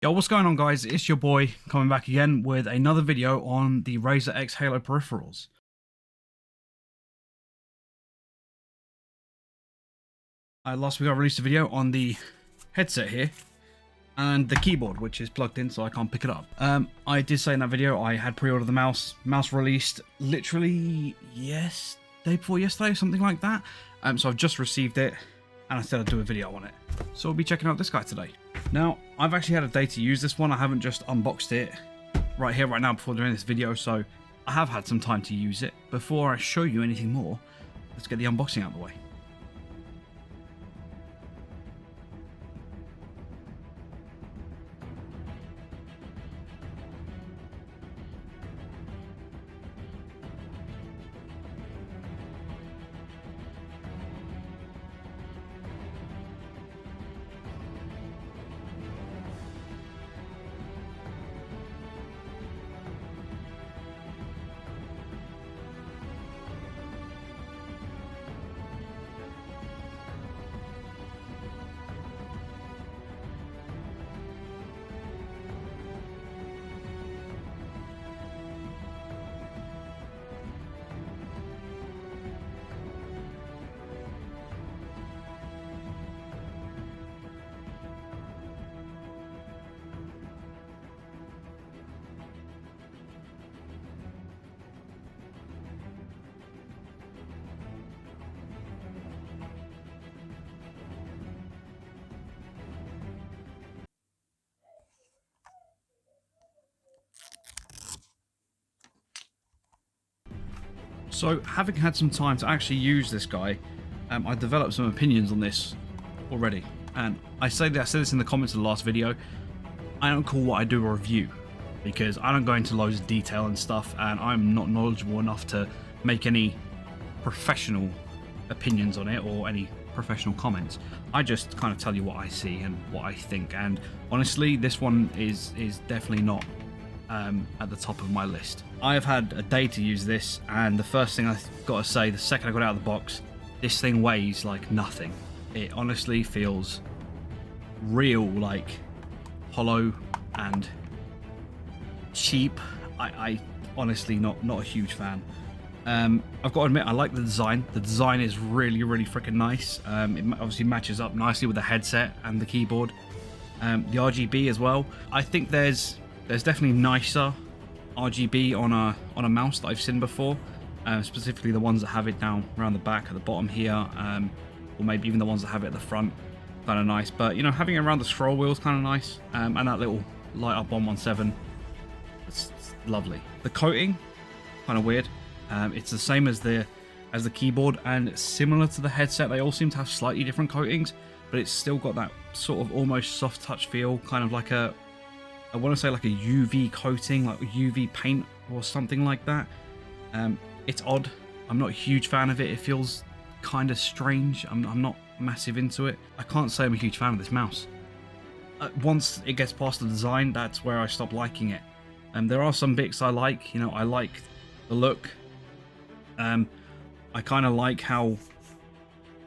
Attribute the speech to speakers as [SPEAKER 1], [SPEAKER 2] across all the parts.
[SPEAKER 1] Yo, what's going on, guys? It's your boy coming back again with another video on the Razer X Halo peripherals. Last week I released a video on the headset here and the keyboard, which is plugged in so I can't pick it up. I did say in that video I had pre-ordered the mouse. Mouse released literally day before yesterday, something like that. So I've just received it and I said I'd do a video on it. So we'll be checking out this guy today. Now, I've actually had a day to use this one. I haven't just unboxed it right here, right now, before doing this video, so I have had some time to use it. Before I show you anything more, let's get the unboxing out of the way. So, having had some time to actually use this guy, I developed some opinions on this already. And I said this in the comments of the last video. I don't call what I do a review because I don't go into loads of detail and stuff, and I'm not knowledgeable enough to make any professional opinions on it or any professional comments. I just kind of tell you what I see and what I think. And honestly, this one is definitely not at the top of my list. I have had a day to use this, and the first thing I've got to say, the second I got it out of the box, this thing weighs like nothing. It honestly feels real, like hollow and cheap. I honestly not a huge fan. I've got to admit, I like the design. The design is really freaking nice. It obviously matches up nicely with the headset and the keyboard. The RGB as well. I think there's definitely nicer RGB on a mouse that I've seen before, specifically the ones that have it down around the back at the bottom here, or maybe even the ones that have it at the front. Kind of nice, but you know, having it around the scroll wheel is kind of nice, and that little light up 117, it's lovely. The coating, kind of weird. It's the same as the keyboard and similar to the headset. They all seem to have slightly different coatings, but it's still got that sort of almost soft touch feel, kind of like I want to say like a UV coating, like UV paint or something like that. It's odd. I'm not a huge fan of it. It feels kind of strange. I'm not massive into it. I can't say I'm a huge fan of this mouse. Once it gets past the design, that's where I stop liking it. There are some bits I like. You know, I like the look. I kind of like how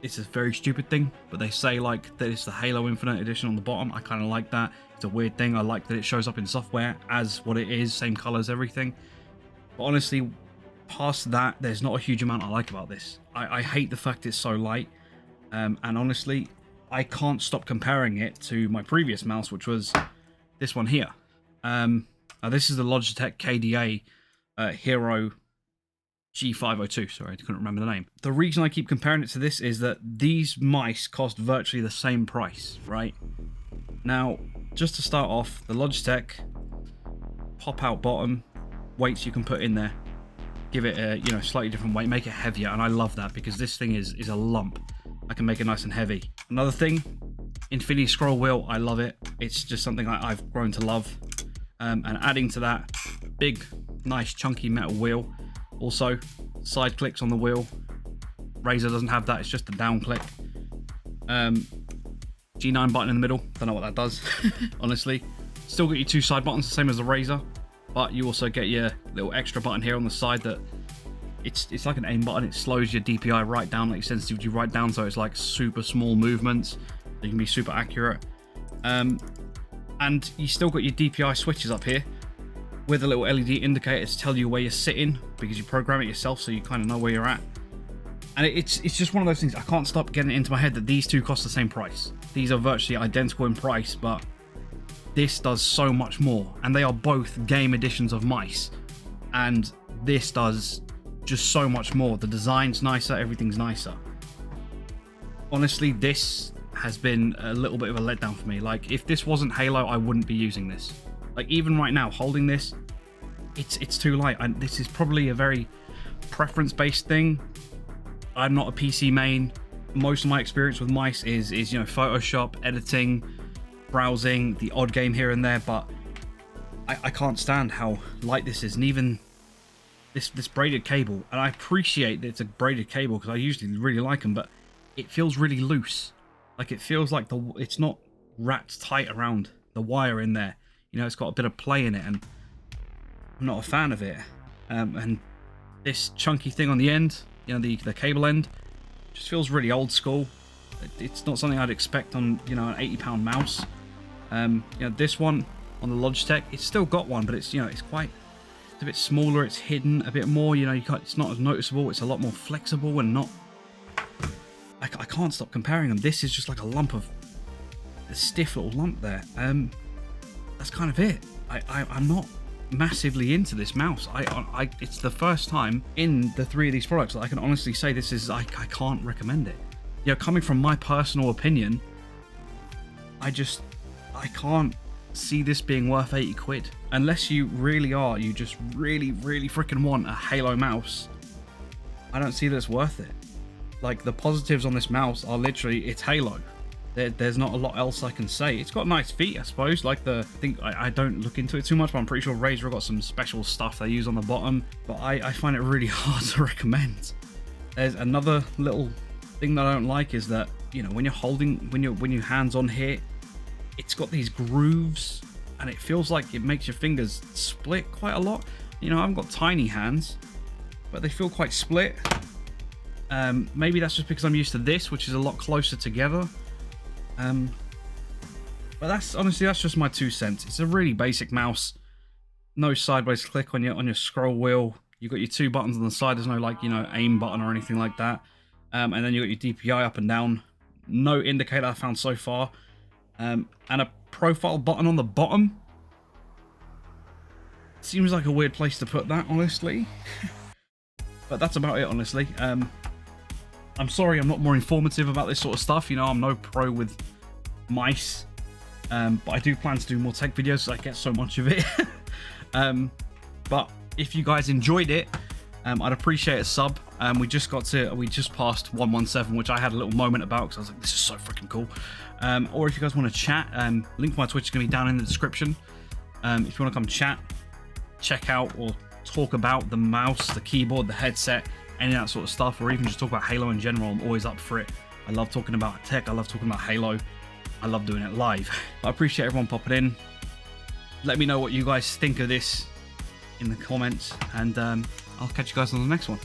[SPEAKER 1] it's a very stupid thing, but they say like that it's the Halo Infinite Edition on the bottom. I kind of like that. It's a weird thing. I like that it shows up in software as what it is, same colors, everything. But honestly, past that, there's not a huge amount I like about this. I hate the fact it's so light, and honestly, I can't stop comparing it to my previous mouse, which was this one here. Now this is the Logitech KDA Hero G502, sorry, I couldn't remember the name. The reason I keep comparing it to this is that these mice cost virtually the same price, right? Now, just to start off, the Logitech pop-out bottom, weights you can put in there, give it a slightly different weight, make it heavier, and I love that because this thing is a lump. I can make it nice and heavy. Another thing, Infinity Scroll Wheel, I love it. It's just something I've grown to love. And adding to that, big, nice, chunky metal wheel. Also, side clicks on the wheel. Razer doesn't have that, it's just a down click. G9 button in the middle, don't know what that does, honestly. Still got your two side buttons, the same as the Razer, but you also get your little extra button here on the side that it's like an aim button. It slows your DPI right down, like your sensitivity right down, so it's like super small movements. You can be super accurate. And you still got your DPI switches up here with a little LED indicator to tell you where you're sitting, because you program it yourself, so you kind of know where you're at. And it's just one of those things, I can't stop getting it into my head that these two cost the same price. These are virtually identical in price, but this does so much more. And they are both game editions of mice. And this does just so much more. The design's nicer, everything's nicer. Honestly, this has been a little bit of a letdown for me. Like, if this wasn't Halo, I wouldn't be using this. Like, even right now, holding this, it's too light. And this is probably a very preference-based thing. I'm not a PC main. Most of my experience with mice is you know, Photoshop, editing, browsing, the odd game here and there, but I can't stand how light this is. And even this braided cable, and I appreciate that it's a braided cable because I usually really like them, but it feels really loose. Like, it feels like it's not wrapped tight around the wire in there. You know, it's got a bit of play in it, and I'm not a fan of it. And this chunky thing on the end, you know, the cable end, just feels really old school. It's not something I'd expect on, you know, an £80 mouse. You know, this one on the Logitech, it's still got one, but it's, you know, it's a bit smaller, it's hidden a bit more, you know, it's not as noticeable, it's a lot more flexible and not... I can't stop comparing them. This is just like a stiff little lump there. That's kind of it. I'm not massively into this mouse. It's the first time in the 3 of these products that I can honestly say this is, I can't recommend it. You know, coming from my personal opinion, I can't see this being worth 80 quid. Unless you really are, you just really freaking want a Halo mouse, I don't see that it's worth it. Like, the positives on this mouse are literally, it's Halo. There's not a lot else I can say. It's got nice feet, I suppose. Like, I don't look into it too much, but I'm pretty sure Razer have got some special stuff they use on the bottom. But I find it really hard to recommend. There's another little thing that I don't like is that, you know, when you're hands on here, it's got these grooves, and it feels like it makes your fingers split quite a lot. You know, I've got tiny hands, but they feel quite split. Maybe that's just because I'm used to this, which is a lot closer together. But that's just my 2 cents. It's a really basic mouse. No sideways click on your scroll wheel. You've got your 2 buttons on the side. There's no, like, you know, aim button or anything like that. And then you've got your DPI up and down. No indicator I found so far. And a profile button on the bottom. Seems like a weird place to put that, honestly. But that's about it, honestly. I'm sorry I'm not more informative about this sort of stuff. You know, I'm no pro with mice. But I do plan to do more tech videos because I get so much of it. But if you guys enjoyed it, I'd appreciate a sub. We just passed 117, which I had a little moment about because I was like, this is so freaking cool. Or if you guys want to chat, link to my Twitch is going to be down in the description. If you want to come chat, check out or talk about the mouse, the keyboard, the headset, any of that sort of stuff, or even just talk about Halo in general, I'm always up for it. I love talking about tech, I love talking about Halo, I love doing it live. I appreciate everyone popping in. Let me know what you guys think of this in the comments, and I'll catch you guys on the next one.